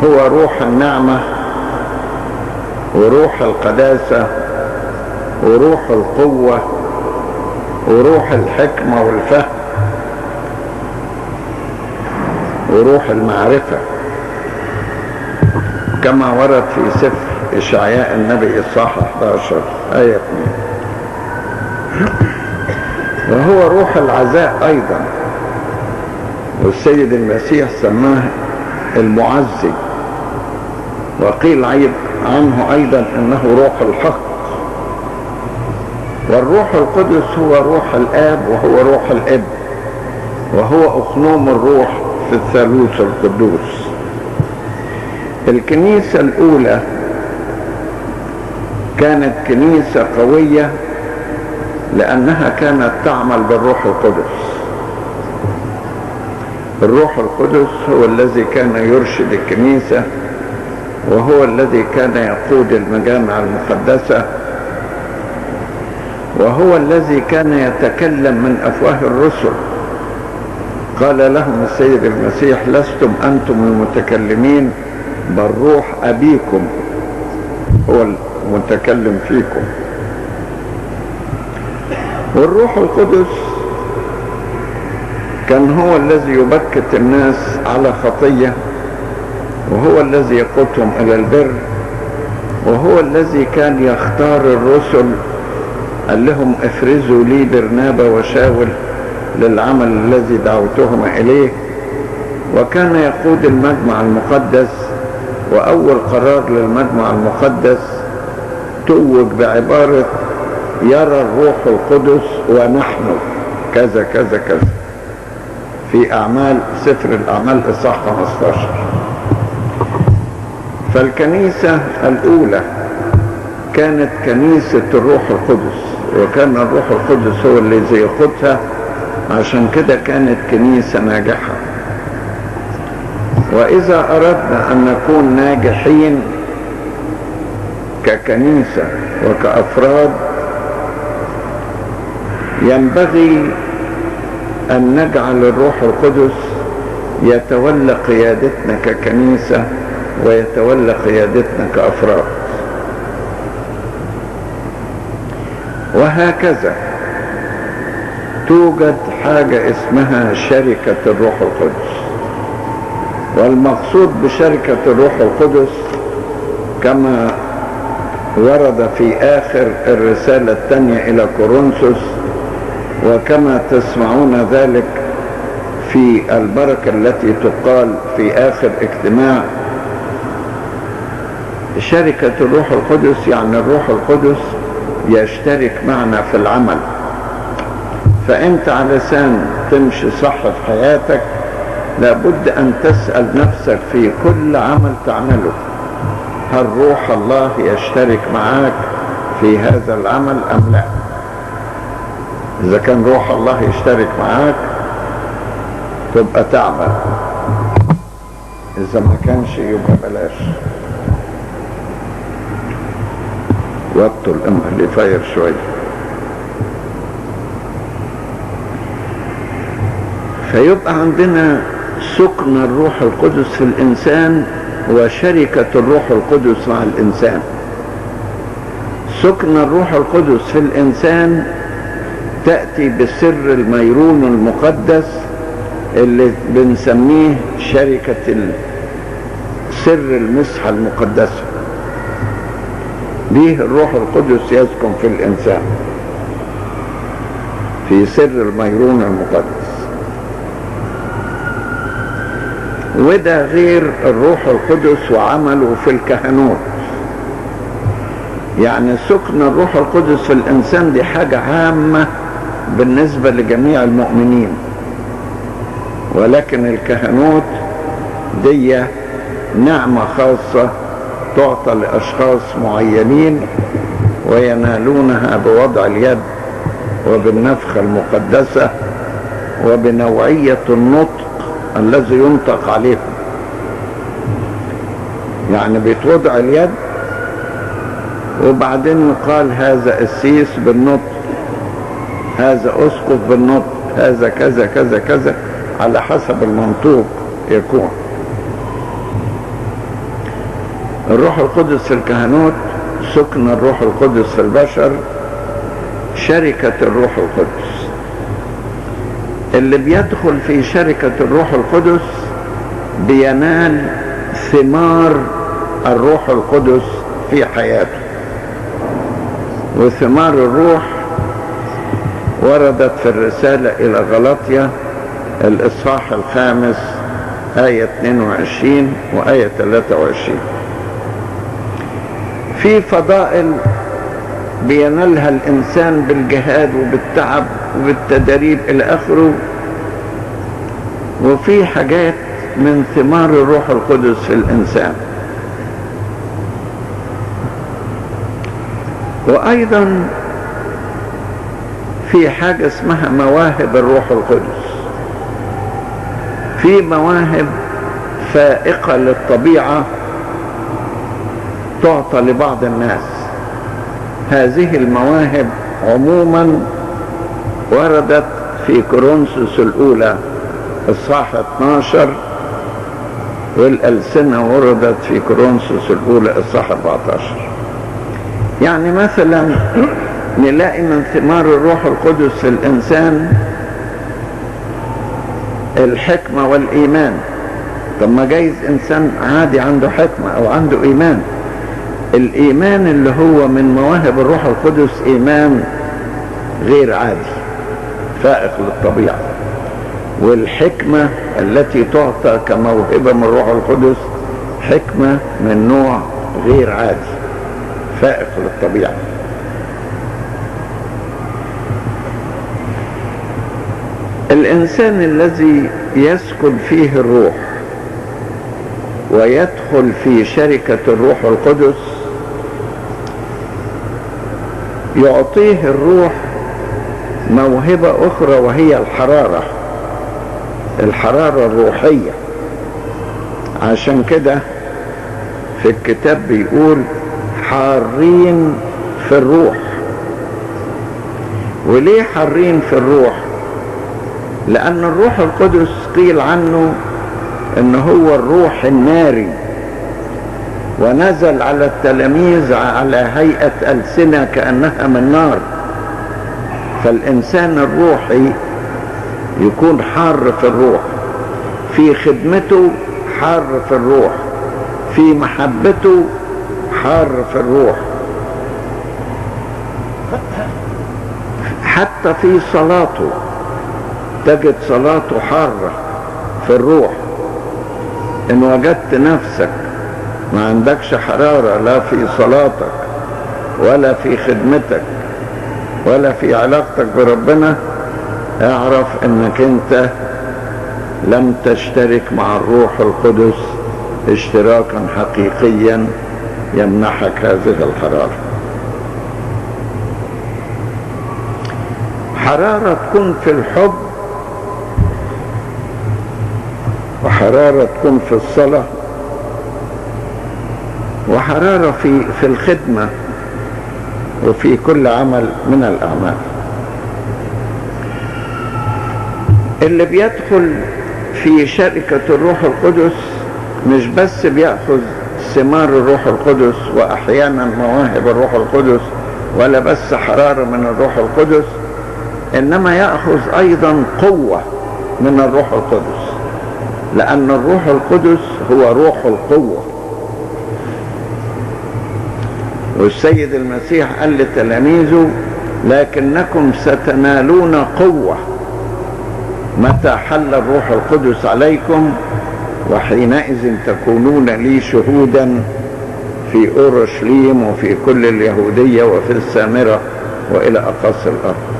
هو روح النعمة وروح القداسة وروح القوة وروح الحكمة والفهم وروح المعرفة، كما ورد في سفر إشعياء النبي الصح 11 آية 2. وهو روح العزاء أيضا، والسيد المسيح سماه المعزي، وقيل عنه أيضا أنه روح الحق. والروح القدس هو روح الآب وهو روح الابن، وهو أخنوم الروح في الثالوث القدوس. الكنيسة الأولى كانت كنيسة قوية لأنها كانت تعمل بالروح القدس. الروح القدس هو الذي كان يرشد الكنيسة، وهو الذي كان يقود المجامع المقدسة، وهو الذي كان يتكلم من أفواه الرسل. قال لهم السيد المسيح: لستم أنتم المتكلمين، بل روح أبيكم هو المتكلم فيكم. والروح القدس كان هو الذي يبكت الناس على خطية، وهو الذي يقودهم إلى البر، وهو الذي كان يختار الرسل. قال لهم: افرزوا لي برنابا وشاول للعمل الذي دعوتهم إليه. وكان يقود المجمع المقدس، وأول قرار للمجمع المقدس توج بعبارة: يرى الروح القدس ونحن كذا كذا كذا، في سفر الأعمال إصحاح 15. فالكنيسة الأولى كانت كنيسة الروح القدس، وكان الروح القدس هو الذي يقودها، عشان كده كانت كنيسة ناجحة. وإذا أردنا أن نكون ناجحين ككنيسة وكأفراد، ينبغي أن نجعل الروح القدس يتولى قيادتنا ككنيسة ويتولى قيادتنا كأفراد. وهكذا توجد حاجة اسمها شركة الروح القدس. والمقصود بشركة الروح القدس كما ورد في آخر الرسالة الثانية إلى كورنثوس، وكما تسمعون ذلك في البركة التي تقال في آخر اجتماع. شركة الروح القدس يعني الروح القدس يشترك معنا في العمل. فأنت علشان تمشي صح في حياتك لابد أن تسأل نفسك في كل عمل تعمله: هل روح الله يشترك معاك في هذا العمل أم لا؟ إذا كان روح الله يشترك معاك تبقى تعمل، إذا ما كانش يبقى بلاش. وقته الأمر اللي فاير شوية. فيبقى عندنا سكن الروح القدس في الإنسان وشركة الروح القدس مع الإنسان. سكن الروح القدس في الإنسان تأتي بسر الميرون المقدس اللي بنسميه شركة سر المسحة المقدسة. به الروح القدس يسكن في الإنسان في سر الميرون المقدس. وده غير الروح القدس وعمله في الكهنوت. يعني سكن الروح القدس في الإنسان دي حاجة عامة بالنسبة لجميع المؤمنين، ولكن الكهنوت دي نعمة خاصة تعطى لأشخاص معينين وينالونها بوضع اليد وبالنفخة المقدسة وبنوعية النطق الذي ينطق عليهم. يعني بتوضع اليد وبعدين يقال هذا قسيس بالنطق، هذا أسقف بالنطق، هذا كذا كذا كذا، على حسب المنطوق يكون. الروح القدس في الكهنوت، سكن الروح القدس في البشر، شركة الروح القدس. اللي بيدخل في شركة الروح القدس بينال ثمار الروح القدس في حياته. وثمار الروح وردت في الرسالة إلى غلاطيا الإصحاح 5 آية 22 وآية 23. في فضائل بينالها الإنسان بالجهاد وبالتعب وبالتدريب إلى آخره، وفي حاجات من ثمار الروح القدس في الإنسان. وأيضا في حاجة اسمها مواهب الروح القدس. في مواهب فائقة للطبيعة تعطى لبعض الناس. هذه المواهب عموما وردت في كورنثوس الأولى إصحاح 12، والألسنة وردت في كورنثوس الأولى إصحاح 14. يعني مثلا نلاقي من ثمار الروح القدس في الإنسان الحكمة والإيمان. طب ما جايز إنسان عادي عنده حكمة أو عنده إيمان. الإيمان اللي هو من مواهب الروح القدس إيمان غير عادي فائق للطبيعة. والحكمة التي تعطى كموهبة من الروح القدس حكمة من نوع غير عادي فائق للطبيعة. الإنسان الذي يسكن فيه الروح ويدخل في شركة الروح القدس يعطيه الروح موهبة أخرى، وهي الحرارة الروحية. عشان كده في الكتاب بيقول حارين في الروح. وليه حارين في الروح؟ لأن الروح القدس قيل عنه إن هو الروح الناري، ونزل على التلاميذ على هيئة ألسنة كأنها من نار. فالإنسان الروحي يكون حار في الروح، في خدمته حار في الروح، في محبته حار في الروح، حتى في صلاته تجد صلاته حارة في الروح. إن وجدت نفسك ما عندكش حرارة لا في صلاتك ولا في خدمتك ولا في علاقتك بربنا، اعرف انك انت لم تشترك مع الروح القدس اشتراكا حقيقيا يمنحك هذه الحرارة. حرارة تكون في الحب، وحرارة تكون في الصلاة، وحرارة في الخدمة، وفي كل عمل من الأعمال. اللي بيدخل في شركة الروح القدس مش بس بيأخذ ثمار الروح القدس وأحيانا مواهب الروح القدس ولا بس حرارة من الروح القدس، إنما يأخذ أيضا قوة من الروح القدس، لأن الروح القدس هو روح القوة. والسيد المسيح قال لتلاميذه لكنكم ستنالون قوة متى حل الروح القدس عليكم، وحينئذ تكونون لي شهودا في أورشليم وفي كل اليهودية وفي السامرة وإلى أقاصي الأرض.